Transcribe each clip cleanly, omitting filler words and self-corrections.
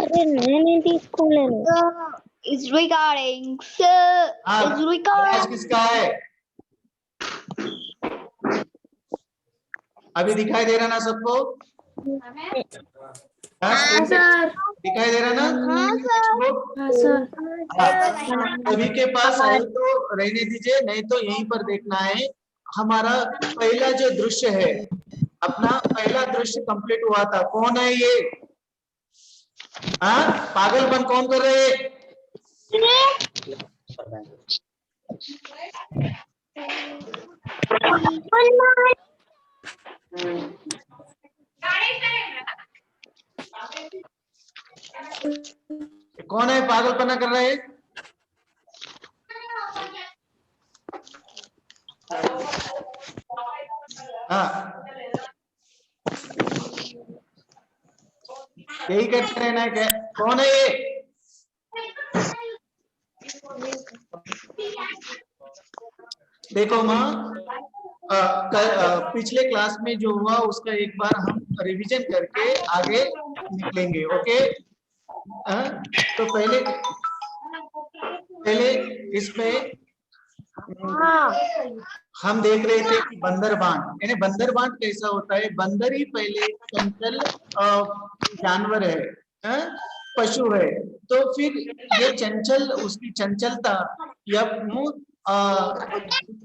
अरे नहीं తీసుకోలేను. Is recording. Sir, is recording. आज किसका है? अभी दिखाई दे रहा ना सबको? हाँ सर, दिखाई दे रहा ना? हाँ सर. सभी के पास है तो रहने दीजिए, नहीं तो यहीं पर देखना है। हमारा पहला जो दृश्य है, अपना पहला दृश्य कंप्लीट हुआ था। कौन है ये? हाँ, पागलपन कौन कर रहे हैं? कौन है पागलपना कर रहे हैं? हाँ, यही करते रहना है क्या? कौन है ये? देखो माँ, पिछले क्लास में जो हुआ उसका एक बार हम रिवीजन करके आगे निकलेंगे। ओके? तो पहले इसमें हम देख रहे थे कि बंदर बांट, यानी बंदर बांट कैसा होता है? बंदर ही पहले चंचल जानवर है, पशु है, तो फिर ये चंचल, उसकी चंचलता या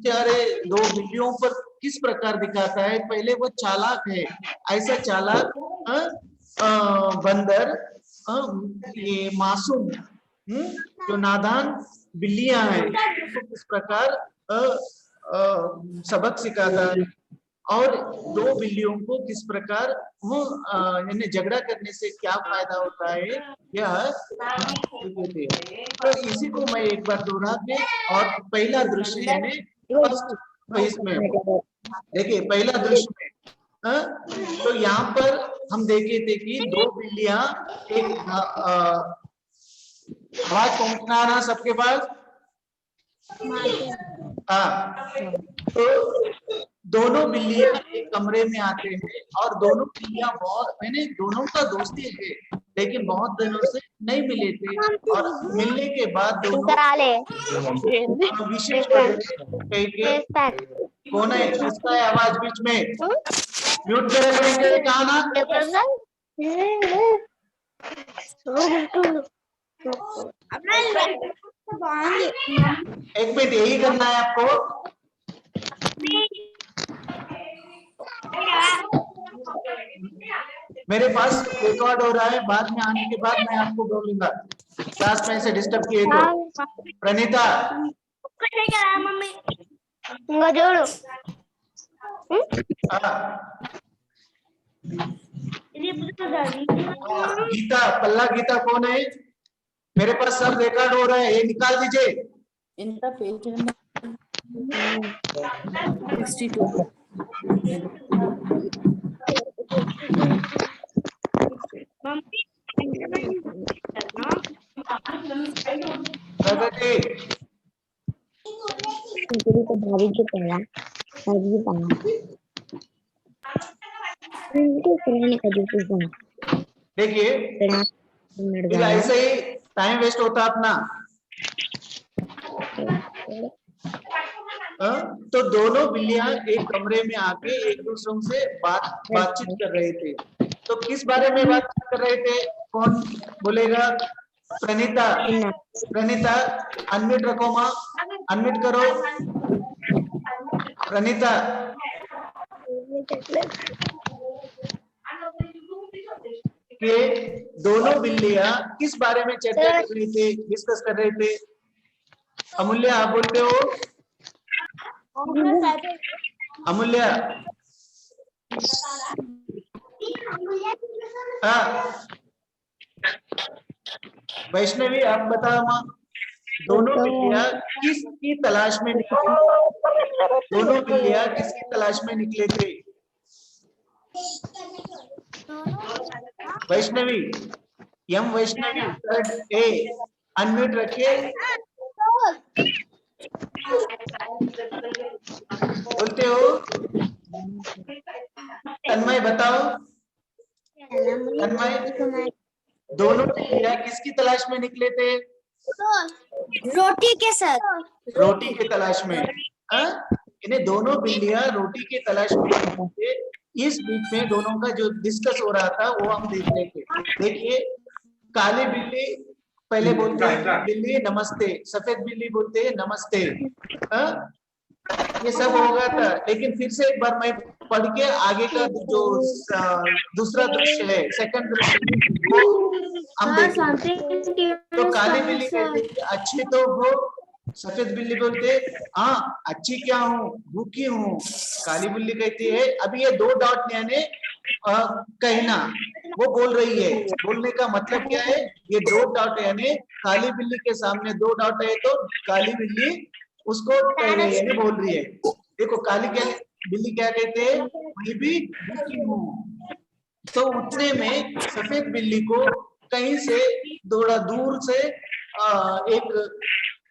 सारे दो बिल्लियों पर किस प्रकार दिखाता है? पहले वो चालाक है, ऐसा चालाक बंदर ये मासूम जो नादान बिल्लियां हैं तो किस प्रकार सबक सिखाता है, और दो बिल्लियों को किस प्रकार वो झगड़ा करने से क्या फायदा होता है, यह तो इसी को मैं एक बार दोहरा के, और पहला दृश्य यानी इसमें देखिए पहला दृश्य में तो यहाँ पर हम देखे थे कि दो बिल्लियां एक आवाज पहुंचना ना सबके पास। हाँ, तो दोनों बिल्लियां एक कमरे में आते हैं और दोनों बिल्लियां बहुत, मैंने दोनों का दोस्ती है लेकिन बहुत दिनों से नहीं मिले थे, और मिलने के बाद दोनों विशेष कौन है? किसका है आवाज बीच में? म्यूट करेंगे कहा ना? एक मिनट, यही करना है आपको। मेरे पास रिकॉर्ड हो रहा है, बाद में आने के बाद मैं आपको बोलूंगा। क्लास में से डिस्टर्ब किए तो प्रणीता जोड़ो गीता, पल्ला गीता कौन है? मेरे पास सब रिकॉर्ड हो रहा है, ये निकाल दीजिए। इनका पेज नंबर 62। प्रगति तो भाभी के पहला भाभी बना देखिए, ऐसे ही टाइम वेस्ट होता अपना। तो दोनों बिल्लियां एक कमरे में आके एक दूसरों से बातचीत कर रहे थे। तो किस बारे में बातचीत कर रहे थे? कौन बोलेगा? प्रणीता, प्रणीता अनम्यूट रखो माँ, अनम्यूट करो प्रणीता। कि दोनों बिल्लियां किस बारे में चर्चा कर रही थी, डिस्कस कर रहे थे? अमूल्य आप बोलते हो? अमूल्य, हाँ वैष्णवी आप बताओ माँ, दोनों बिल्लियां किसकी तलाश में निकले? दोनों बिल्लियां किसकी तलाश में निकले थे? वैष्णवी, यम वैष्णवी ए अनम्यूट रखिए, बोलते हो तन्मय बताओ, तन्मय, दोनों बिल्लियां किसकी तलाश में निकले थे? रोटी के साथ। रोटी की तलाश में। इन्हें दोनों बिल्लियां रोटी की तलाश में निकले थे। इस बीच में दोनों का जो डिस्कस हो रहा था वो हम देख रहे थे। देखिए, काली बिल्ली पहले बोलते हैं बिल्ली नमस्ते, सफेद बिल्ली बोलते हैं नमस्ते। ये सब हो गया था, लेकिन फिर से एक बार मैं पढ़ के आगे का जो दूसरा दृश्य है, सेकंड दृश्य, वो हम देखेंगे। तो काली बिल्ली कहती है अच्छी तो हो, सफेद बिल्ली बोलते हाँ अच्छी क्या हूँ, भूखी हूँ। काली बिल्ली कहती है, अभी ये दो डॉट यानी कहना, वो बोल रही है। बोलने का मतलब क्या है, ये दो डॉट यानी काली बिल्ली के सामने दो डॉट है तो काली बिल्ली उसको कह रही है, यानी बोल रही है। देखो काली क्या बिल्ली क्या कहते हैं, मैं भी भूखी हूँ। तो उतने में सफेद बिल्ली को कहीं से थोड़ा दूर से एक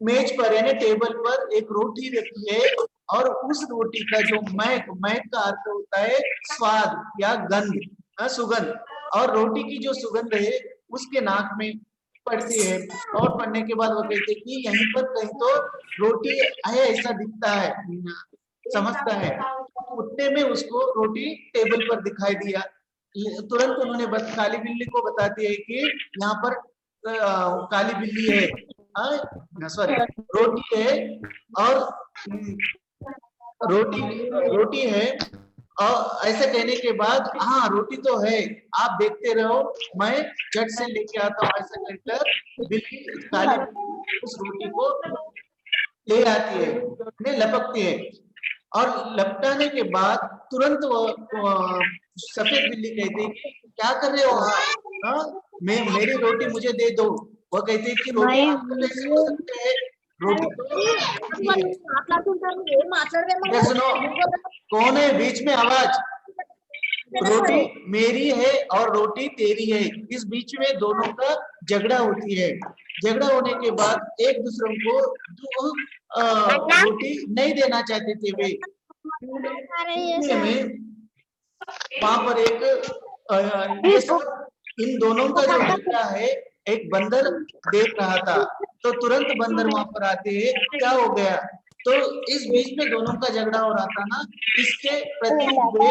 मेज पर यानी टेबल पर एक रोटी रखी है, और उस रोटी का जो महक, महक का अर्थ होता है स्वाद या गंध, सुगंध, और रोटी की जो सुगंध है उसके नाक में पड़ती है। और पढ़ने के बाद वो कहते हैं कि यहीं पर कहीं तो रोटी है ऐसा दिखता है, समझता है। उतने में उसको रोटी टेबल पर दिखाई दिया। तुरंत उन्होंने काली बिल्ली को बताती है कि यहाँ पर काली बिल्ली है, सॉरी रोटी है, और रोटी है। और ऐसे कहने के बाद हाँ रोटी तो है, आप देखते रहो, मैं झट से लेके आता हूँ। ऐसा कहकर बिल्ली काली उस रोटी को ले आती है, लपकती है, और लपटाने के बाद तुरंत वो सफेद बिल्ली कहती है कि क्या कर रहे हो, मेरी रोटी मुझे दे दो। वो कहती है कि रोटी आपको कैसे हो सकते है, रोटी तो सुनो, कौन है बीच में आवाज, रोटी मेरी है और रोटी तेरी है। इस बीच में दोनों का झगड़ा होती है। झगड़ा होने के बाद एक दूसरे को रोटी नहीं देना चाहते थे वे। वहां पर एक इन दोनों का जो झगड़ा है एक बंदर देख रहा था, तो तुरंत बंदर वहां पर आते हैं, क्या हो गया। तो इस बीच में दोनों का झगड़ा हो रहा था ना, इसके प्रति वे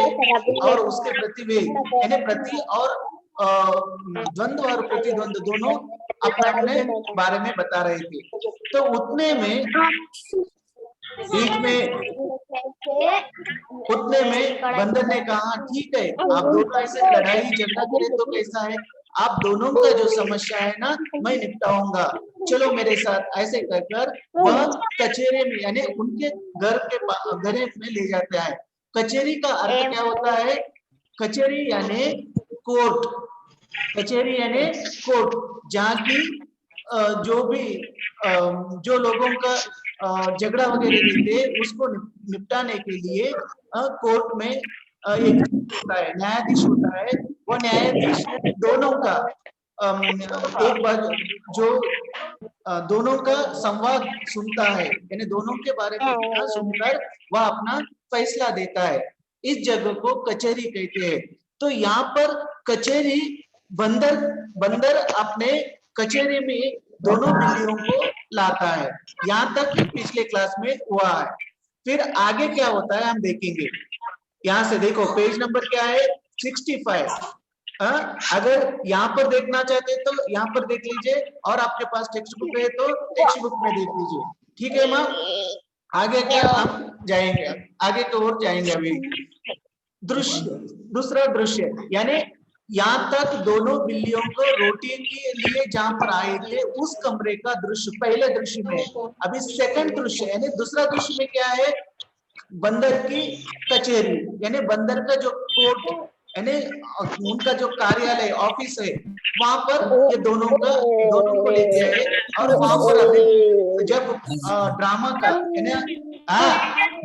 और उसके प्रति वे, यानी प्रति और द्वंद्व और प्रतिद्वंद दोनों अपने अपने बारे में बता रहे थे। तो उतने में बीच में बंदर ने कहा ठीक है, आप दोनों ऐसे लड़ाई झगड़ा करें तो कैसा है, आप दोनों का जो समस्या है ना मैं निपटाऊंगा, चलो मेरे साथ। ऐसे कहकर वह कचहरी में यानी उनके घर में ले जाता है। कचहरी का अर्थ क्या होता है, कचहरी यानी कोर्ट, कचहरी यानी कोर्ट, जहाँ की जो भी जो लोगों का झगड़ा वगैरह रहते हैं उसको निपटाने के लिए कोर्ट में एक होता है, न्यायाधीश होता है। वो न्यायाधीश दोनों का एक बार जो दोनों का संवाद सुनता है, यानी दोनों के बारे में सुनकर वह अपना फैसला देता है। इस जगह को कचहरी कहते हैं। तो यहाँ पर कचहरी बंदर अपने कचहरी में दोनों बिल्लियों को लाता है। यहाँ तक पिछले क्लास में हुआ है। फिर आगे क्या होता है हम देखेंगे। यहाँ से देखो पेज नंबर क्या है 65। अगर यहाँ पर देखना चाहते हैं तो यहाँ पर देख लीजिए, और आपके पास टेक्स्ट बुक है तो टेक्स्ट बुक में देख लीजिए। ठीक है माँ, आगे क्या हम जाएंगे, आगे की ओर जाएंगे। अभी दूसरा दृश्य, यानी यहाँ तक दोनों बिल्लियों को रोटी के लिए जहाँ पर आए थे उस कमरे का दृश्य पहले दृश्य में। अभी सेकंड दृश्य यानी दूसरा दृश्य में क्या है, बंदर की कचहरी, यानी बंदर का जो कोर्ट यानी उनका जो कार्यालय ऑफिस है, वहां पर ये दोनों को लेके आए। और वहां पर अभी जब ड्रामा का यानी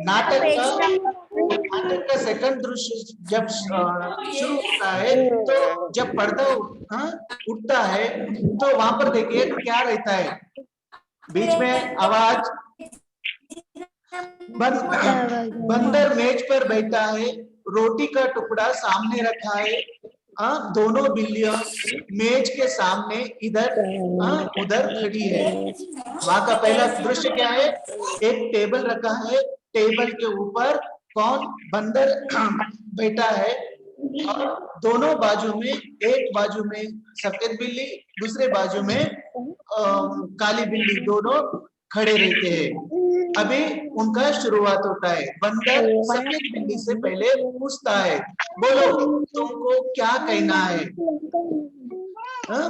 नाटक का सेकंड दृश्य जब शुरू होता है, तो जब पर्दा उठता है तो वहां पर देखिए क्या रहता है, बीच में आवाज, बंदर मेज पर बैठा है रोटी का टुकड़ा सामने रखा है। दोनों बिल्लियां मेज के सामने इधर उधर खड़ी है। वहां का पहला दृश्य क्या है? एक टेबल रखा है, टेबल के ऊपर कौन? बंदर बैठा है और दोनों बाजू में, एक बाजू में सफेद बिल्ली, दूसरे बाजू में काली बिल्ली, दोनों खड़े रहते हैं। अभी उनका शुरुआत होता है। बंदर सफेद बिल्ली से पहले पूछता है, बोलो तुमको क्या कहना है?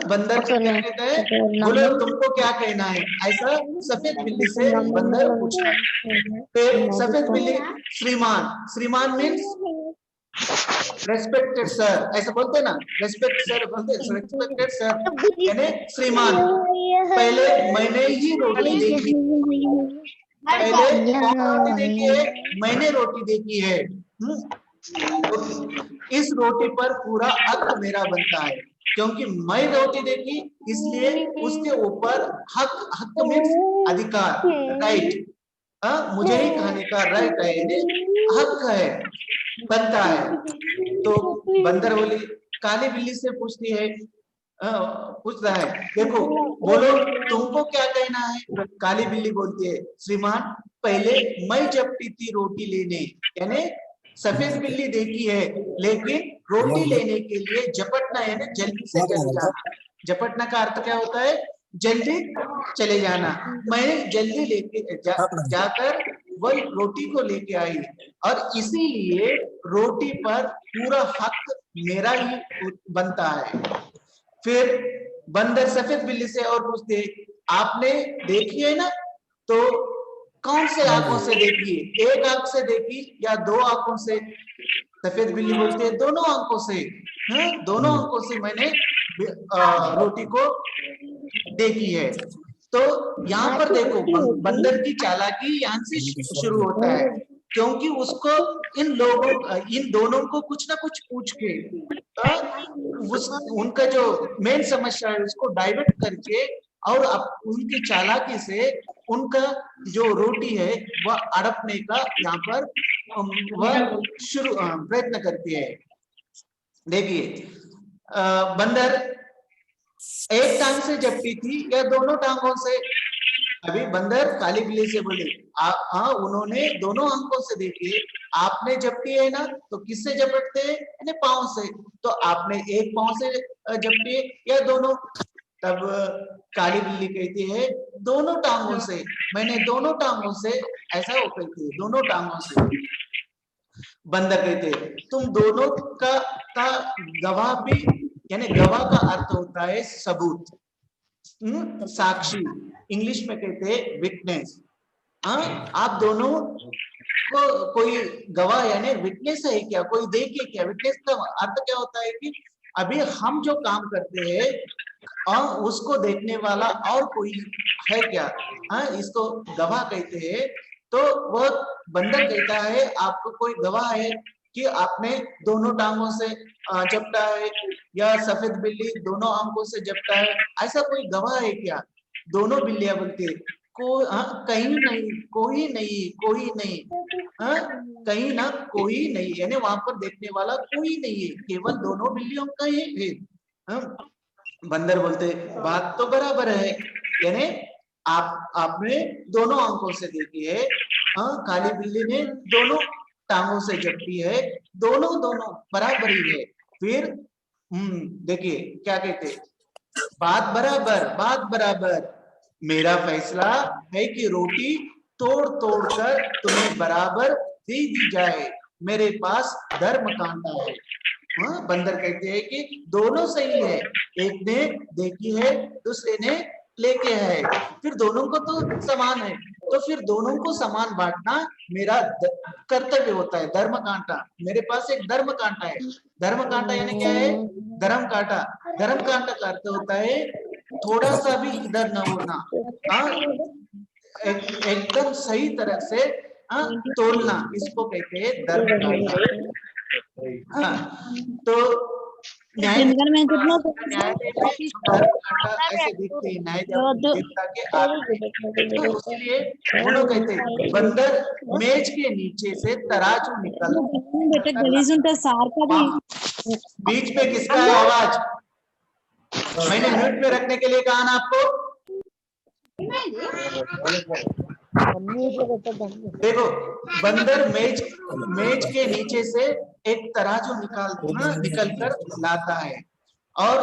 बंदर क्या कहता है? बोलो तुमको क्या कहना है? ऐसा सफेद बिल्ली से बंदर पूछता है। फिर सफेद बिल्ली श्रीमान, श्रीमान मीन्स रेस्पेक्टेड सर, ऐसा बोलते हैं ना, रेस्पेक्ट सर बोलते हैं, रेस्पेक्टेड सर यानी श्रीमान, पहले मैंने ही रोटी देखी, पहले कौन रोटी देखी है? मैंने रोटी देखी है। इस रोटी पर पूरा हक मेरा बनता है, क्योंकि मैं रोटी देखी इसलिए उसके ऊपर हक, हक मीन्स अधिकार, राइट, मुझे ही खाने का राइट है, हक है, बनता है। तो बंदर बोली, काली बिल्ली से पूछती है, पूछ रहा है, देखो बोलो तुमको क्या कहना है? काली बिल्ली बोलती है, श्रीमान पहले मैं झपटी थी रोटी लेने, यानी सफेद बिल्ली देखी है, लेकिन रोटी लेने के लिए झपटना है ना, जल्दी से चले जाना। झपटना का अर्थ क्या होता है? जल्दी चले जाना। मैं जल्दी लेके जाकर वह रोटी को लेके आई और इसीलिए रोटी पर पूरा हक मेरा ही बनता है। फिर बंदर सफेद बिल्ली से और पूछते, आपने देखी है ना, तो कौन से आंखों से देखी? एक आंख से देखी या दो आंखों से? सफेद बिल्ली बोलती है, दोनों आंखों से। दोनों आंखों से मैंने रोटी को देखी है। तो यहाँ पर देखो बंदर की चालाकी यहाँ से शुरू होता है, क्योंकि उसको इन लोगों, इन दोनों को कुछ ना कुछ पूछ के उनका जो मेन समस्या है उसको डाइवर्ट करके और उनकी चालाकी से उनका जो रोटी है वह अड़पने का यहाँ पर वह शुरू प्रयत्न करती है। देखिए बंदर एक टांग से झपटी थी या दोनों टांगों से? अभी बंदर काली बिल्ली से बोले, हाँ उन्होंने दोनों आंखों से देखी। आपने झपटी है ना, तो किससे झपटते हैं? पांव से। तो आपने एक पांव से झपटी है या दोनों? तब काली बिल्ली कहती है, दोनों टांगों से, मैंने दोनों टांगों से, ऐसा वो कहती है, दोनों टांगों से। बंदर कहते, तुम दोनों का गवाह भी, यानी गवाह का अर्थ होता है सबूत, साक्षी, इंग्लिश में कहते हैं विटनेस। आप दोनों को कोई गवाह यानी विटनेस है क्या? कोई देखे क्या? विटनेस का अर्थ क्या होता है कि अभी हम जो काम करते हैं उसको देखने वाला और कोई है क्या? इसको गवाह कहते हैं। तो वह बंदर कहता है, आपको कोई गवाह है कि आपने दोनों टांगों से झपटा है, या सफेद बिल्ली दोनों आंखों से झपटा है, ऐसा कोई गवाह है क्या? दोनों बिल्लियां बोलती है, कहीं नहीं, कोई नहीं, कोई नहीं, कहीं ना कोई नहीं, यानी वहां पर देखने वाला कोई नहीं है, केवल दोनों बिल्लियों का ही है। बंदर बोलते, बात तो बराबर है, यानी आपने दोनों आंखों से देखी है, काली बिल्ली ने दोनों टांगों से झपटी है, दोनों बराबर ही है। फिर देखिए क्या कहते, बात बराबर, मेरा फैसला है कि रोटी तोड़ कर तुम्हें बराबर दे दी जाए, मेरे पास धर्म कांटा है। बंदर कहते हैं कि दोनों सही है, एक ने देखी है, दूसरे ने लेके है, फिर दोनों को तो समान है, तो फिर दोनों को समान बांटना मेरा कर्तव्य होता है। धर्म कांटा, मेरे पास एक धर्म कांटा है। धर्म कांटा यानी क्या है? धर्म कांटा। धर्म कांटा का अर्थ होता है थोड़ा सा भी इधर न होना, एकदम सही तरह से तोलना, इसको कहते हैं धर्म कांटा। तो इनका मैं कितना न्यायालय में धर्म कांटा ऐसे देखते हैं, न्याय देवता के आगे। तो उसलिए वो लोग कहते हैं बंदर मेज के नीचे से तराजू निकल बेटा गली सुनता सार का भी बीच में किसका है आवाज? मैंने म्यूट पे रखने के लिए कहा ना आपको। देखो बंदर मेज के नीचे से एक तराजू निकल कर लाता है और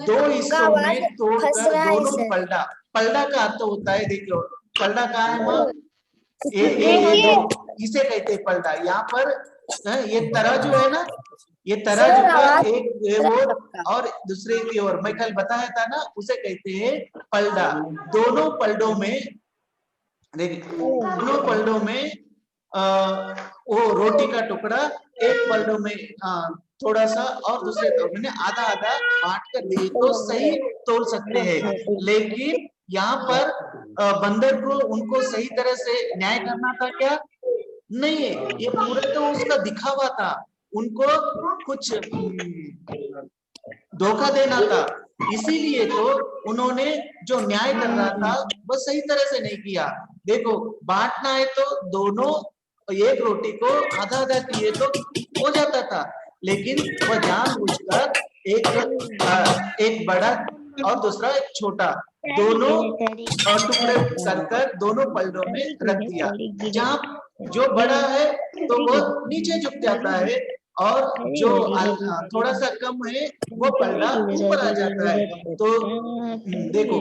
दो हिस्सों में तोड़कर दोनों पलड़ा का अर्थ होता है, देख लो पलड़ा कहाँ है माँ? इसे कहते हैं पलड़ा। यहाँ पर ये तराजू है ना, ये तराजू का एक ओर और दूसरे की ओर मैं कल बताया था ना, उसे कहते हैं पलड़ा। दोनों पलड़ों में वो रोटी का टुकड़ा एक पलड़ों में थोड़ा सा और दूसरे मैंने आधा आधा बांट कर दिए तो सही तोल सकते हैं। लेकिन यहाँ पर बंदर को उनको सही तरह से न्याय करना था क्या? नहीं है, ये पूरा तो उसका दिखावा था, उनको कुछ धोखा देना था। इसीलिए तो उन्होंने जो न्याय कर रहा था वो सही तरह से नहीं किया। देखो बांटना है तो दोनों एक रोटी को आधा आधा किए तो हो जाता था, लेकिन वह जानबूझकर एक बड़ा और दूसरा एक छोटा दोनों टुकड़े कर दोनों पलड़ों में रख दिया। जहाँ जो बड़ा है तो वो नीचे झुक जाता है और जो थोड़ा सा कम है वो पलड़ा ऊपर आ जाता है। तो देखो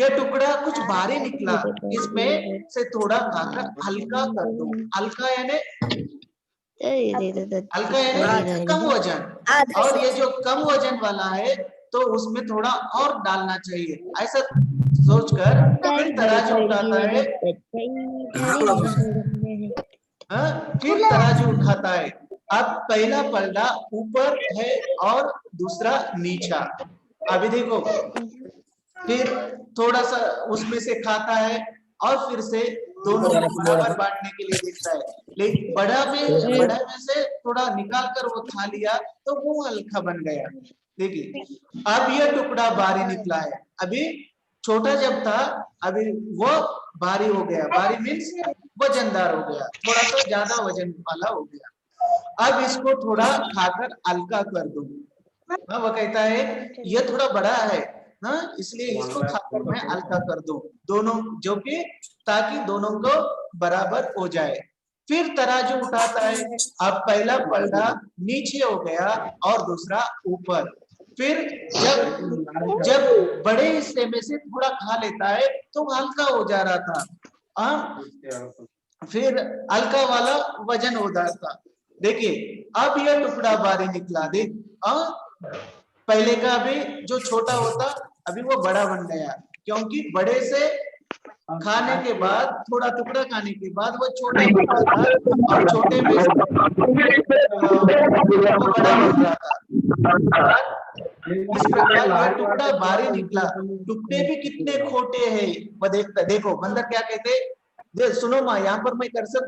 ये टुकड़ा कुछ भारी निकला, इसमें से थोड़ा खाकर हल्का कर दो। हल्का यानी कम वजन, और ये जो कम वजन वाला है तो उसमें थोड़ा और डालना चाहिए। ऐसा सोचकर फिर तराजू उठाता है, फिर तराजू उठाता है। अब पहला पलड़ा ऊपर है और दूसरा नीचा। अभी देखो फिर थोड़ा सा उसमें से खाता है और फिर से दोनों बराबर बांटने के लिए देखता है, लेकिन बड़ा में से थोड़ा निकाल कर वो खा लिया तो वो हल्का बन गया। देखिए अब ये टुकड़ा भारी निकला है, अभी छोटा जब था अभी वो भारी हो गया। भारी मीन्स वजनदार हो गया, थोड़ा सा ज्यादा वजन वाला हो गया। अब इसको थोड़ा खाकर हल्का कर दो। वो कहता है ये थोड़ा बड़ा है ना, इसलिए इसको खाकर मैं हल्का कर दूं दोनों, जो कि ताकि दोनों को बराबर हो जाए। फिर तराजू उठाता है, अब पहला पलड़ा नीचे हो गया और दूसरा ऊपर। फिर जब बड़े हिस्से में से थोड़ा खा लेता है तो हल्का हो जा रहा था, फिर हल्का वाला वजन हो जाता। देखिए अब यह टुकड़ा भारी निकला। देख पहले का अभी जो छोटा होता अभी वो बड़ा बन गया, क्योंकि बड़े से खाने के बाद थोड़ा टुकड़ा खाने के बाद वो छोटा होता था और छोटे में वो बड़ा बन रहा था। इस प्रकार यह टुकड़ा भारी निकला। टुकड़े भी कितने खोटे हैं वो देखता। देखो बंदर क्या कहते, सुनो माँ, यहाँ पर मैं कर्सर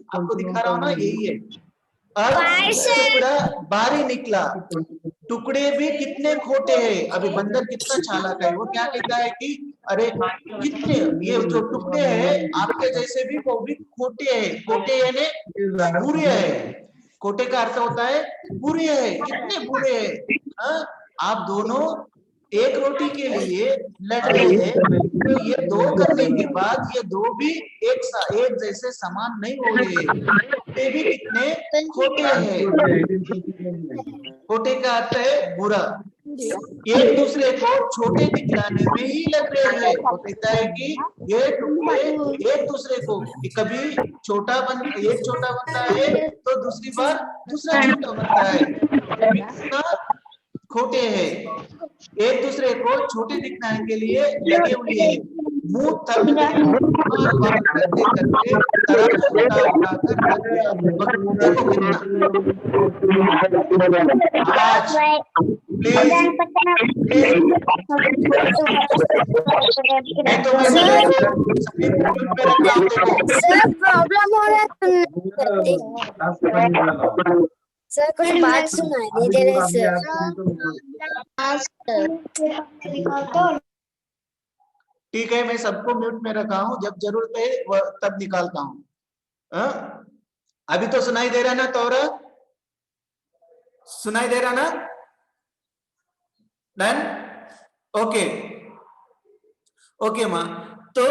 आपको दिखा रहा हूँ ना, यही है। अब टुकड़ा भारी निकला, टुकड़े भी कितने खोटे हैं। अभी बंदर कितना चालाक है, वो क्या कहता है कि अरे कितने ये जो टुकड़े हैं आपके जैसे भी वो भी खोटे हैं। खोटे यानी बुरे हैं, खोटे का अर्थ होता है बुरे हैं, कितने बुरे हैं। आप दोनों एक रोटी के लिए लड़ रहे हैं, तो ये दो करने के बाद ये दो भी एक जैसे समान नहीं हो रहे, ये भी कितने खोटे हैं। खोटे का अर्थ है बुरा। एक दूसरे को छोटे दिखलाने में ही लग रहे हैं। वो कहता है कि ये टुकड़े एक दूसरे को कभी एक छोटा बनता है तो दूसरी बार दूसरा छोटा बनता है। खोटे हैं, एक दूसरे को छोटे दिखाने के लिए लगे हुए हैं। मुंह तक प्रॉब्लम हो रहा है सर कुछ बात सुनाई नहीं दे रही सर। ठीक है, मैं सबको म्यूट में रखा हूं, जब जरूरत है वह तब निकालता हूं। हाँ? अभी तो सुनाई दे रहा ना तोरा? सुनाई दे रहा ना? डन? ओके ओके माँ। तो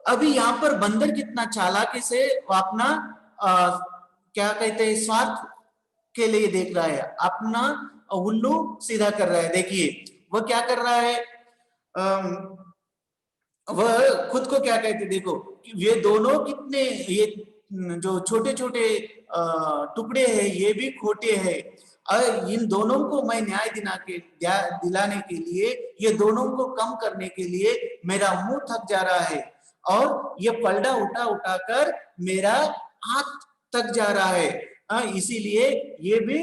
अभी यहाँ पर बंदर कितना चालाकी से वो अपना क्या कहते हैं स्वार्थ के लिए देख रहा है, अपना उल्लू सीधा कर रहा है। देखिए वह क्या कर रहा है, वह खुद को क्या कहते, देखो ये दोनों कितने, ये जो छोटे छोटे टुकड़े हैं ये भी खोटे हैं, और इन दोनों को मैं न्याय दिलाने के लिए, ये दोनों को कम करने के लिए मेरा मुंह थक जा रहा है, और ये पलड़ा उठा उठा कर मेरा हाथ तक जा रहा है। इसीलिए ये भी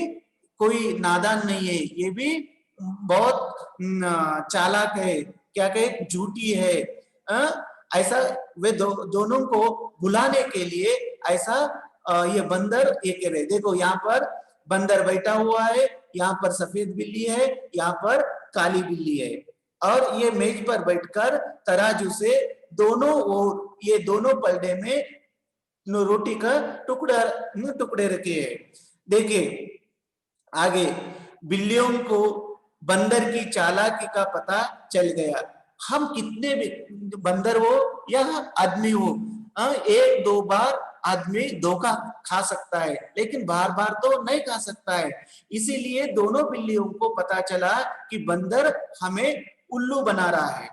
कोई नादान नहीं है, ये भी बहुत चालाक है, क्या कहे झूठी है। ऐसा वे दोनों को बुलाने के लिए ऐसा ये बंदर ये कह रहे। देखो यहाँ पर बंदर बैठा हुआ है, यहाँ पर सफेद बिल्ली है, यहाँ पर काली बिल्ली है, और ये मेज पर बैठकर तराजू से दोनों ओर ये दोनों पलड़े में रोटी का टुकड़े रखे हैं। देखिए आगे बिल्लियों को बंदर की चालाकी का पता चल गया। हम कितने भी बंदर हो या आदमी हो, एक दो बार आदमी धोखा खा सकता है, लेकिन बार बार तो नहीं खा सकता है। इसीलिए दोनों बिल्लियों को पता चला कि बंदर हमें उल्लू बना रहा है।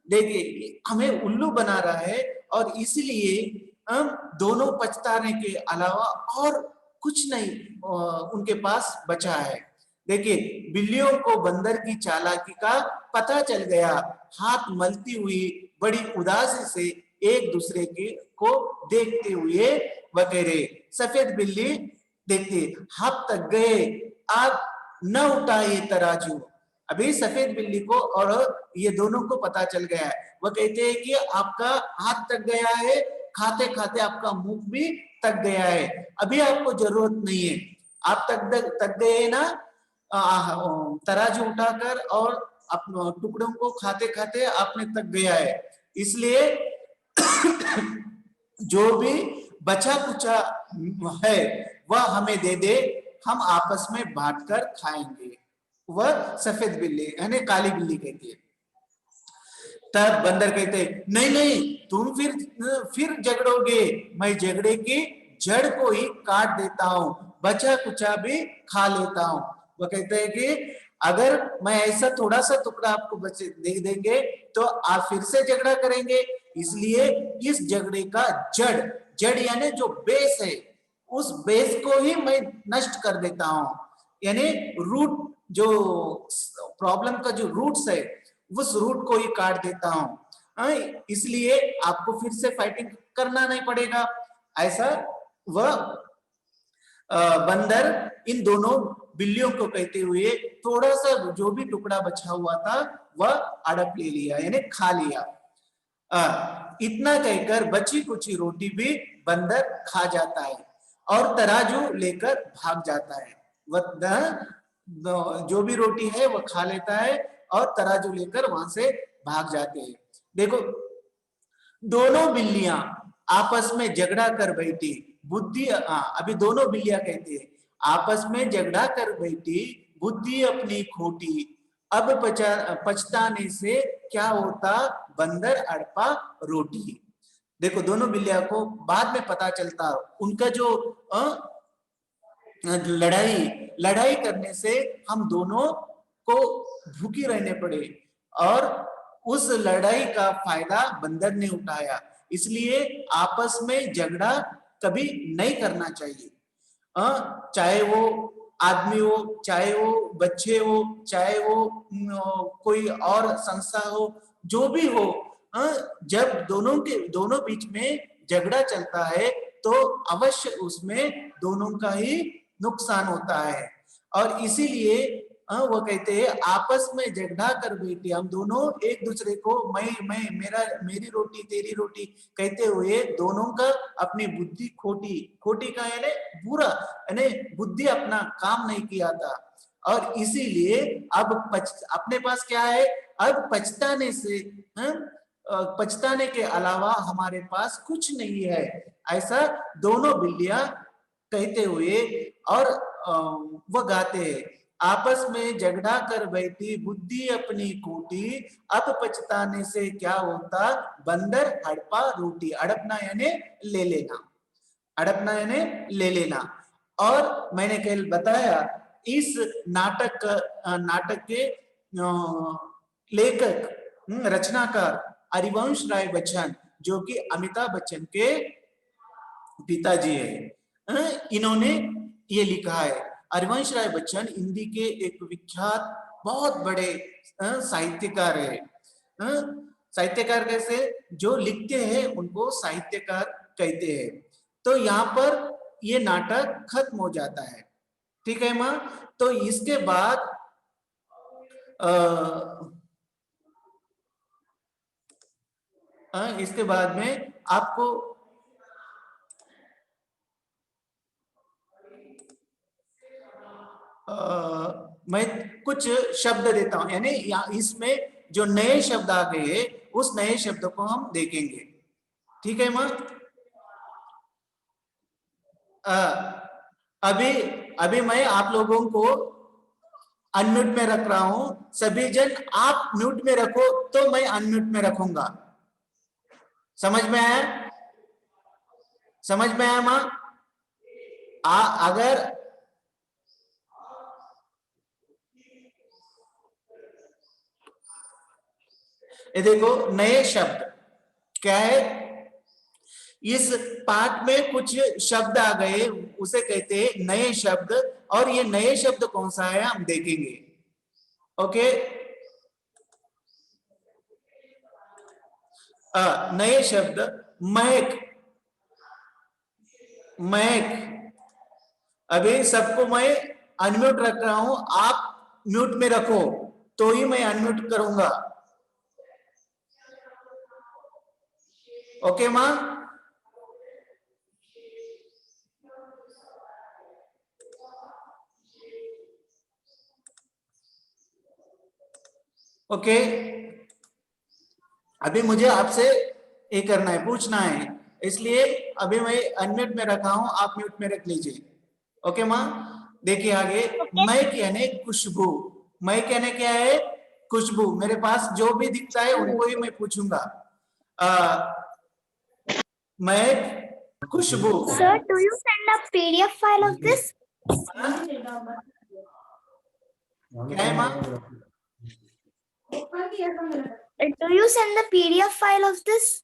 देखिए हमें उल्लू बना रहा है, और इसलिए दोनों पछताने के अलावा और कुछ नहीं उनके पास बचा है। देखिए बिल्लियों को बंदर की चालाकी का पता चल गया। हाथ मलती हुई बड़ी उदासी से एक दूसरे को देखते हुए वगैरह सफेद बिल्ली देखते, हाथ तक गए आप न उठाए तराजू। अभी सफेद बिल्ली को और ये दोनों को पता चल गया है, वह कहते हैं कि आपका हाथ तक गया है, खाते खाते आपका मुंह भी तक गया है, अभी आपको जरूरत नहीं है, आप तक गए ना तराजू उठाकर, और अपने टुकड़ों को खाते खाते आपने तक गया है, इसलिए जो भी बचा कुचा है वह हमें दे दे, हम आपस में बांटकर खाएंगे। वह सफेद बिल्ली यानी काली बिल्ली कहती है। तब बंदर कहते नहीं नहीं तुम फिर झगड़ोगे, मैं झगड़े की जड़ को ही काट देता हूं, बचा कुचा भी खा लेता हूं। वो कहते हैं कि अगर मैं ऐसा थोड़ा सा टुकड़ा आपको बचे दे देंगे तो आप फिर से झगड़ा करेंगे, इसलिए इस झगड़े का जड़ यानी जो बेस है, उस बेस को ही मैं नष्ट कर देता हूं, यानी रूट, जो प्रॉब्लम का जो रूट्स है उस रूट को ही काट देता हूं, इसलिए आपको फिर से फाइटिंग करना नहीं पड़ेगा। ऐसा वह बंदर इन दोनों बिल्लियों को कहते हुए थोड़ा सा जो भी टुकड़ा बचा हुआ था वह अड़प ले लिया यानी खा लिया। इतना कहकर बची कुची रोटी भी बंदर खा जाता है और तराजू लेकर भाग जाता है। वह जो भी रोटी है वह खा लेता है और तराजू लेकर वहां से भाग जाते हैं। देखो दोनों बिल्लियां आपस में झगड़ा कर बैठी, बुद्धि अभी दोनों बिल्लियां कहती है आपस में झगड़ा कर बैठी, बुद्धि अपनी खोटी, अब पछताने से क्या होता, बंदर अड़पा रोटी। देखो दोनों बिल्लियां को बाद में पता चलता उनका जो लड़ाई करने से हम दोनों को भूखी रहने पड़े और उस लड़ाई का फायदा बंदर ने उठाया, इसलिए आपस में झगड़ा कभी नहीं करना चाहिए। चाहे वो आदमी हो, चाहे वो बच्चे हो, चाहे वो कोई और संस्था हो, जो भी हो, जब दोनों बीच में झगड़ा चलता है तो अवश्य उसमें दोनों का ही नुकसान होता है। और इसीलिए वो कहते हैं आपस में झगड़ा कर बैठे हम दोनों एक दूसरे को मैं मेरी रोटी तेरी रोटी कहते हुए दोनों का अपनी बुद्धि खोटी का यानी बुरा यानी बुद्धि अपना काम नहीं किया था और इसीलिए अब अपने पास क्या है अब पछताने के अलावा हमारे पास कुछ नहीं है ऐसा दोनों बिल्लियां कहते हुए और वो गाते हैं आपस में झगड़ा कर बैठी बुद्धि अपनी खोटी अब पछताने से क्या होता बंदर हड़पा रोटी अड़पना यानी ले लेना अड़पना यानी ले लेना। और मैंने कल बताया इस नाटक के लेखक रचनाकार हरिवंश राय बच्चन जो कि अमिताभ बच्चन के पिताजी है इन्होंने ये लिखा है। हरिवंश राय बच्चन हिंदी के एक विख्यात बहुत बड़े साहित्यकार है। साहित्यकार कैसे जो लिखते हैं उनको साहित्यकार कहते हैं। तो यहाँ पर ये नाटक खत्म हो जाता है, ठीक है माँ। तो इसके बाद में आपको मैं कुछ शब्द देता हूं यानी इसमें जो नए शब्द आ गए उस नए शब्द को हम देखेंगे, ठीक है माँ। अभी मैं आप लोगों को अनम्यूट में रख रहा हूं, सभी जन आप म्यूट में रखो तो मैं अनम्यूट में रखूंगा। समझ में आया? समझ में आया माँ? अगर ये देखो नए शब्द क्या है, इस पाठ में कुछ शब्द आ गए उसे कहते हैं नए शब्द और ये नए शब्द कौन सा है हम देखेंगे। ओके नए शब्द महक। अभी सबको मैं अनम्यूट रख रहा हूं, आप म्यूट में रखो तो ही मैं अनम्यूट करूंगा। ओके मां? ओके अभी मुझे आपसे ये करना है, पूछना है, इसलिए अभी मैं अनम्यूट में रखा हूं, आप म्यूट में रख लीजिए। ओके मां? देखिए आगे महक यानी खुशबू। महक यानी क्या है? खुशबू। मेरे पास जो भी दिखता है उनको ही मैं पूछूंगा। महक खुशबू। Sir, do you send a PDF file of this? क्या है मां? Do you send the PDF file of this?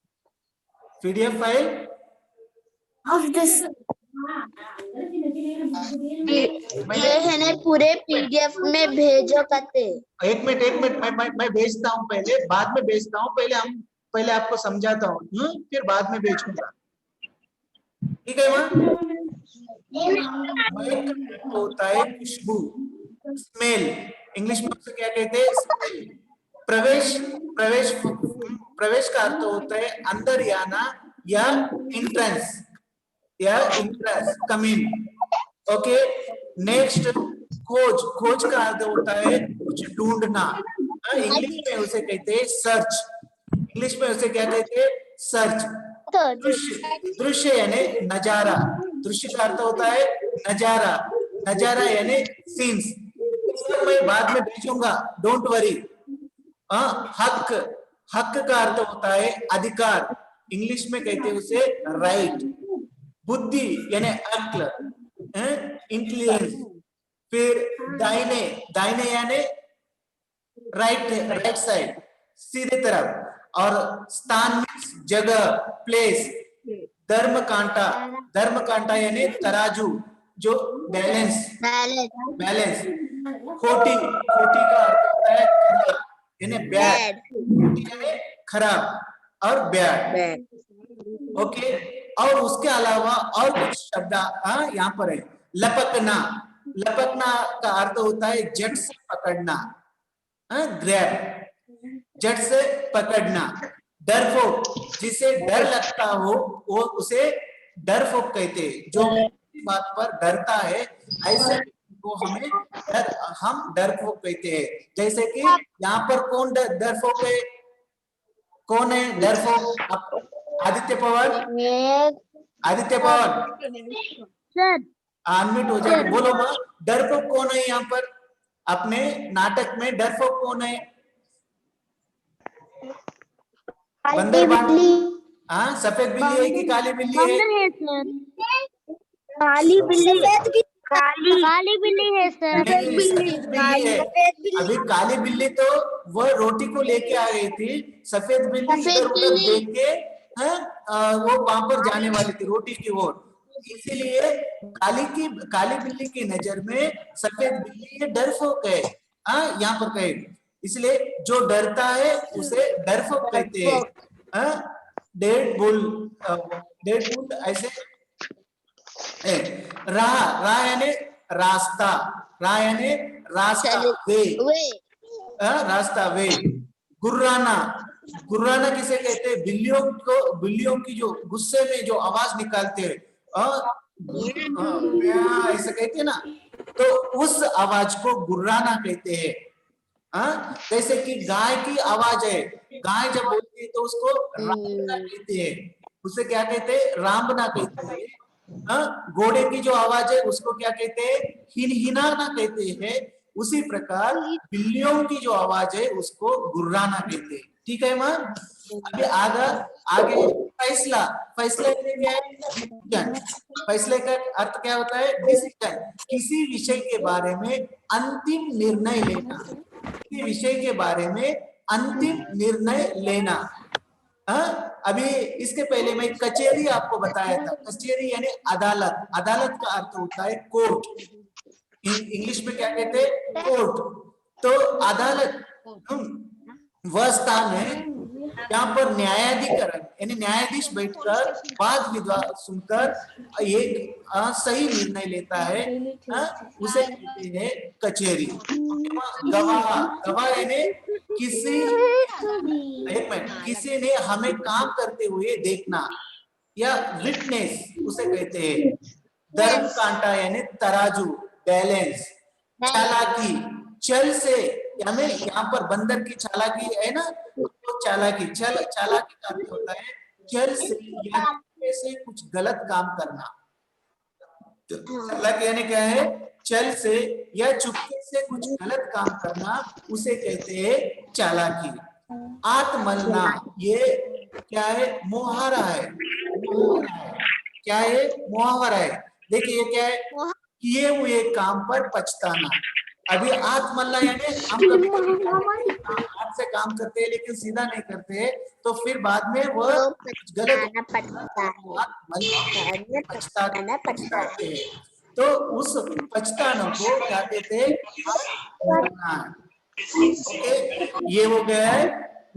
PDF file Of this? ये है ना पूरे PDF में भेजो करते। एक मिनट मैं भेजता हूँ, पहले बाद में भेजता हूँ, पहले आपको समझाता हूँ, फिर बाद में भेजूंगा, ठीक है माँ? होता है खुशबू, स्मेल। इंग्लिश में उसे क्या कहते हैं? प्रवेश का अर्थ होता है अंदर आना या इंट्रेंस कम इन। ओके नेक्स्ट खोज का अर्थ होता है कुछ ढूंढना। इंग्लिश में उसे कहते हैं सर्च। इंग्लिश में उसे क्या कहते हैं? सर्च। दृश्य यानी नजारा। दृश्य का अर्थ होता है नजारा यानी सीन्स। मैं बाद में भेजूंगा, डोंट वरी। हक का अर्थ होता है अधिकार। इंग्लिश में कहते हैं उसे राइट। बुद्धि यानी अक्ल, इंटेलिजेंस। फिर दाहिने यानी राइट साइड, सीधे तरफ। और स्थान में जगह, प्लेस। धर्म कांटा यानी तराजू, जो बैलेंस। खोटी का अर्थ होता है खराब यानी बैड, खराब और बैड। ओके और उसके अलावा और कुछ शब्द यहाँ पर है। लपकना लपकना का अर्थ होता है झट से पकड़ना, ग्रैब, झट से पकड़ना। डरपोक, जिसे डर लगता हो वो उसे डरपोक कहते हैं। जो बात पर डरता है ऐसे को हम डरपोक कहते हैं। जैसे कि यहाँ पर कौन डरपोक है, कौन है डरपोक? आदित्य पवन, आदित्य पवन सर अनम्यूट हो जाए, बोलो माँ, डरपोक कौन है यहाँ पर अपने नाटक में? डरपोक कौन है? बंदर बिल्ली, हाँ, सफेद बिल्ली है कि काली बिल्ली है? काली बिल्ली, काली बिल्ली है सर। नहीं, सफेद बिल्ली है। अभी काली बिल्ली तो वह रोटी को लेके आ गई थी, सफेद बिल्ली इधर उधर देख के वो वहां पर जाने वाली थी रोटी की ओर। इसीलिए काली बिल्ली की नजर में सफेद बिल्ली ये डरपोक है, यहाँ पर कहे। इसलिए जो डरता है उसे डरपोक कहते हैं। डेड बुल ऐसे। राह यानी रास्ता, राह यानी रास्ता, वे, रास्ता, वे। गुर्राना, गुर्राना किसे कहते हैं? बिल्लियों की जो गुस्से में जो आवाज निकालते हैं, ऐसे कहते हैं ना, तो उस आवाज को गुर्राना कहते हैं। जैसे कि गाय की आवाज है, गाय जब बोलती है तो उसको रामना कहते हैं। उसे क्या कहते हैं? रामना कहते हैं। घोड़े की जो आवाज है उसको क्या कहते हैं? हिनहिनाना कहते हैं। उसी प्रकार बिल्लियों की जो आवाज है उसको गुर्राना कहते हैं। ठीक है मां? अभी आगे फैसला, फैसला क्या है? फैसले का अर्थ क्या होता है? डिसीजन, किसी विषय के बारे में अंतिम निर्णय लेना, किसी विषय के बारे में अंतिम निर्णय लेना। अभी इसके पहले मैं कचहरी आपको बताया था। कचहरी यानी अदालत, अदालत का अर्थ होता है कोर्ट, इंग्लिश में क्या कहते हैं? कोर्ट। तो अदालत वह स्थान है यहाँ पर न्यायाधिकरण यानी न्यायाधीश बैठकर वाद विवाद सुनकर एक सही निर्णय लेता है, उसे कहते हैं कचहरी। गवाह, गवाह यानी किसी ने हमें काम करते हुए देखना, या विटनेस उसे कहते हैं। दर्द कांटा यानी तराजू, बैलेंस। चालाकी, चल से यानी यहाँ पर बंदर की चालाकी है ना, तो चालाकी, चालाकी का अर्थ होता है चल से या से कुछ गलत काम करना। चालाकी यानी क्या है? चल से या चुपके से कुछ गलत काम करना, उसे कहते हैं चालाकी। आत्मलना, ये क्या है? मुहावरा है। क्या है? मुहावरा है। देखिए ये क्या है? किए हुए काम पर पछताना। अभी आत्मलना यानी हम कभी हाथ से काम करते हैं लेकिन सीधा नहीं करते हैं, तो फिर बाद में वह गलत पछताते हैं। तो उस पछताने को क्या कहते हैं? ओके, ये हो गया है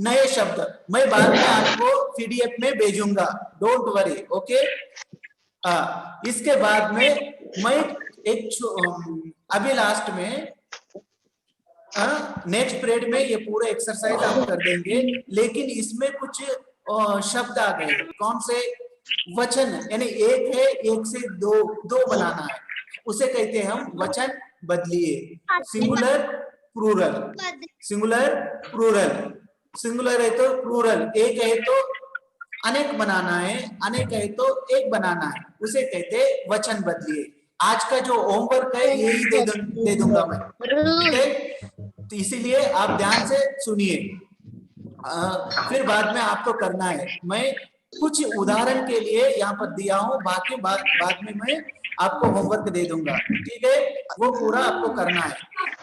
नए शब्द। मैं बाद में आपको पीडीएफ में भेजूंगा, डोंट वरी। ओके, इसके बाद में मैं एक अभी लास्ट में नेक्स्ट पीरियड में ये पूरे एक्सरसाइज हम कर देंगे, लेकिन इसमें कुछ शब्द आ गए। कौन से? वचन यानी एक है, एक से दो बनाना है, उसे कहते हैं हम वचन बदलिए। Singular plural, singular plural, singular है तो प्लूरल, एक है तो अनेक बनाना है, अनेक है तो एक बनाना है, उसे कहते हैं वचन बदलिए। आज का जो होमवर्क है यही दे दूंगा मैं, ठीक है? तो इसीलिए आप ध्यान से सुनिए, फिर बाद में आपको करना है। मैं कुछ उदाहरण के लिए यहाँ पर दिया हूँ, बाकी बाद में मैं आपको होमवर्क दे दूंगा, ठीक है? वो पूरा आपको करना है।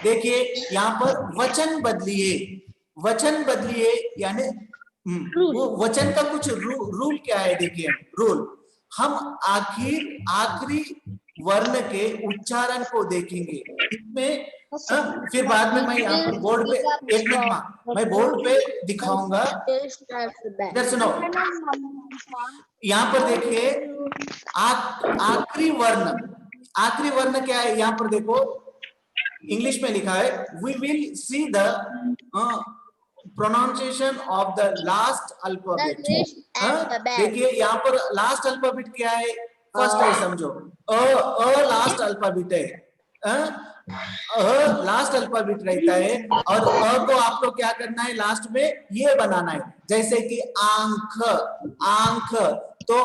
देखिए यहाँ पर वचन बदलिए, वचन बदलिए यानी वो वचन का कुछ रूल क्या है? देखिए रूल, हम आखिरी वर्ण के उच्चारण को देखेंगे इसमें। फिर बाद में मैं यहाँ पर बोर्ड पे, एक मिनट मैं बोर्ड पे दिखाऊंगा, इधर सुनो। यहाँ पर देखिए आखिरी वर्ण, आखिरी वर्ण क्या है यहाँ पर देखो, इंग्लिश में लिखा है we will see the pronunciation of the last alphabet. देखिए यहाँ पर लास्ट अल्फाबेट क्या है, फर्स्ट है समझो, अ लास्ट अल्फाबेट है, लास्ट अल्फाबेट रहता है, और अ को आपको क्या करना है, लास्ट में ये बनाना है, जैसे कि आंख, आंख, तो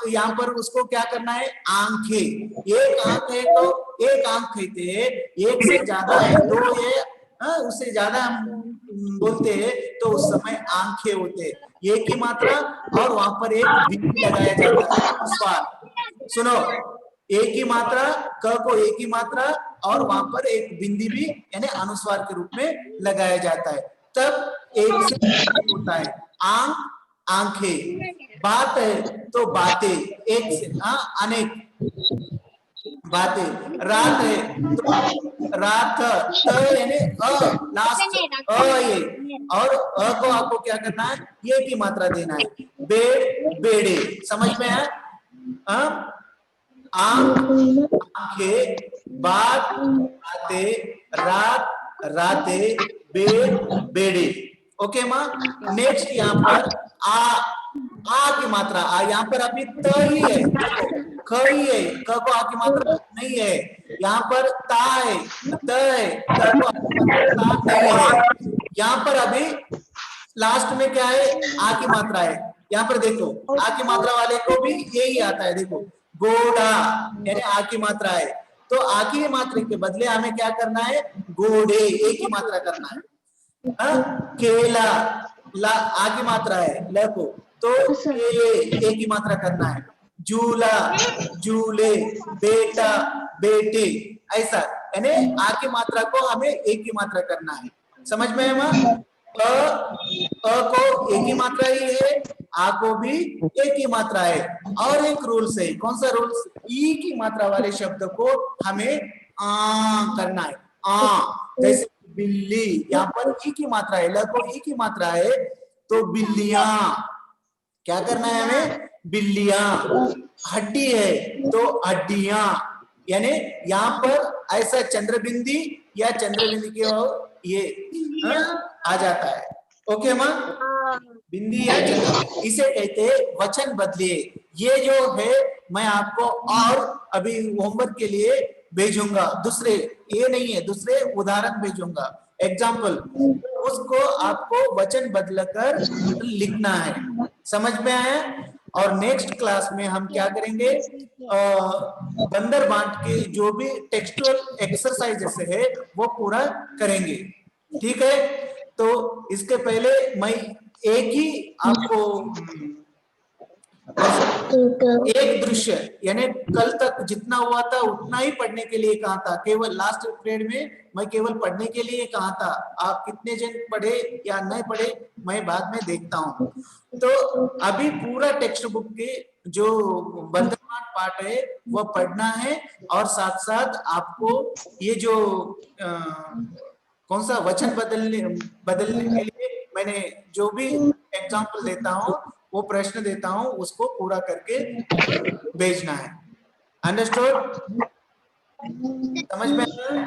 यहाँ पर उसको क्या करना है, आंखें, एक आंख है तो एक आंख कहते हैं, एक से ज्यादा है दो है, उससे ज्यादा हम बोलते हैं तो उस समय आंखें होते हैं, एक ही मात्रा, और वहां पर एक बिंदी लगाया जाता है, अनुस्वार। सुनो, एक ही मात्रा, क को एक ही मात्रा, और वहां पर एक बिंदी भी यानी अनुस्वार के रूप में लगाया जाता है, तब एक से होता है, आंख, आंखें, बात है तो बातें, एक से अनेक बातें, रात है तो रात, त यानी लास्ट ये, और को आपको क्या करना है, ये की मात्रा देना है, बेड़, बेड़े, समझ में है, आंख, आंखें, बात, बातें, रात, रातें, बेड़, बेड़े। ओके माँ, नेक्स्ट यहाँ पर आ की मात्रा, यहाँ पर अभी त ही है, ख ही है, क को आ की मात्रा नहीं है, यहाँ पर ता है, त है, त को आ की मात्रा ता नहीं है, यहाँ पर अभी लास्ट में क्या है, आ की मात्रा है, यहाँ पर देखो आ की मात्रा वाले को भी यही आता है, देखो घोड़ा यानी आ की मात्रा है, तो आ की मात्रा के बदले हमें क्या करना है, घोड़े, एक ही मात्रा करना है, केला, ला आ की मात्रा है, ल को, तो केले, एक ही मात्रा करना है, झूला, झूले, बेटा, बेटे, ऐसा, यानी आ की मात्रा को हमें एक ही मात्रा करना है, समझ में है माँ, अ को एक ही मात्रा ही है, आ को भी एक ही मात्रा है, और एक रूल्स है, कौन सा रूल्स, ई की मात्रा वाले शब्द को हमें करना है, जैसे बिल्ली, यहाँ पर ई की मात्रा है, ल को ई की मात्रा है, तो बिल्लियां, क्या करना है हमें, बिल्लियां, हड्डी है तो हड्डियां, यानी यहाँ पर ऐसा चंद्रबिंदी या चंद्रबिंदी के ये आ जाता है, ओके माँ, बिंदी या चंद्र, इसे कहते हैं वचन बदलिए, ये जो है मैं आपको और अभी होमवर्क के लिए भेजूंगा, दूसरे ये नहीं है, दूसरे उदाहरण भेजूंगा, एग्जाम्पल, उसको आपको वचन बदलकर लिखना है, समझ में आया, और नेक्स्ट क्लास में हम क्या करेंगे, बंदर बांट के जो भी टेक्सचुअल एक्सरसाइजेस है वो पूरा करेंगे, ठीक है, तो इसके पहले मैं एक ही आपको एक दृश्य, यानी कल तक जितना हुआ था उतना ही पढ़ने के लिए कहा था, केवल लास्ट पीरियड में मैं केवल पढ़ने के लिए कहा था, आप कितने जन पढ़े या नहीं पढ़े मैं बाद में देखता हूँ, तो अभी पूरा टेक्स्ट बुक के जो बंदरबांट पार्ट है वो पढ़ना है, और साथ साथ आपको ये जो कौन सा वचन बदलने के लिए मैंने जो भी एग्जाम्पल देता हूँ, वो प्रश्न देता हूँ, उसको पूरा करके भेजना है, अंडरस्टूड, समझ में आया?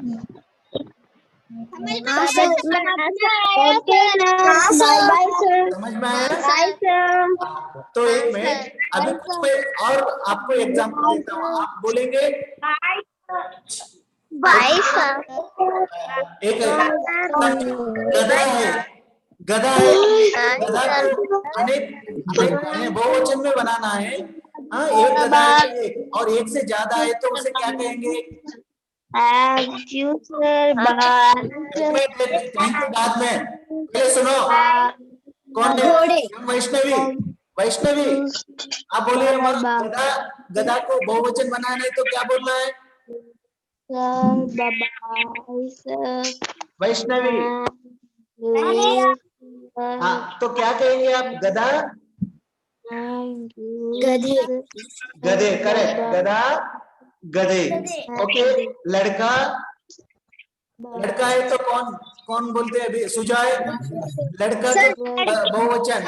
समझ में आया? तो एक मिनट, अभी कुछ मैं और आपको एग्जाम्पल देता हूँ, आप बोलेंगे एक गधा है, गधा है, गधा को अनेक बहुवचन में बनाना है, एक गधा है और एक से ज्यादा है तो उसे क्या कहेंगे, बाद में, पहले सुनो, कौन है, वैष्णवी, वैष्णवी आप बोलिए, गधा, गधा को बहुवचन बनाना है तो क्या बोलना है, वैष्णवी, हाँ, तो क्या कहेंगे आप, गधा, गधे, गधे, करेक्ट, गधा, गधे, ओके, लड़का, लड़का है तो कौन कौन बोलते हैं अभी, सुजाय, लड़का का बहुवचन,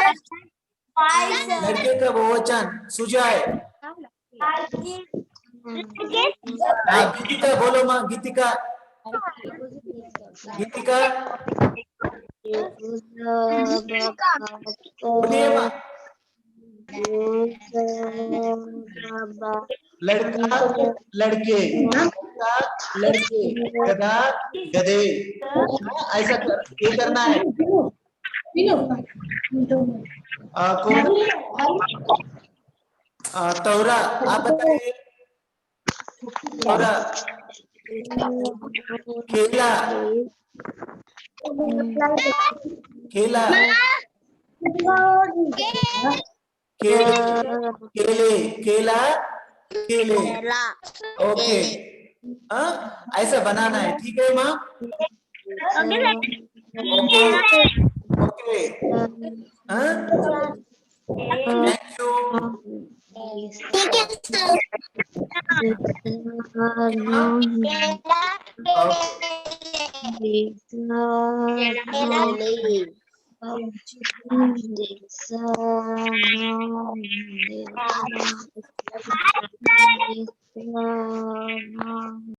लड़के का बहुवचन सुजाय, हाँ गीतिका बोलो माँ, गीतिका। गीतिका बोलिए माँ। लड़का लड़के, लड़का लड़के, गधा गधे। हाँ, ऐसा ये करना है। तौरा आप बताइए। तौरा केला, केला, केले, केले, केला, केले। ओके, हाँ ऐसा बनाना है, ठीक है माँ। ओके ओके, हाँ थैंक यू। Okay.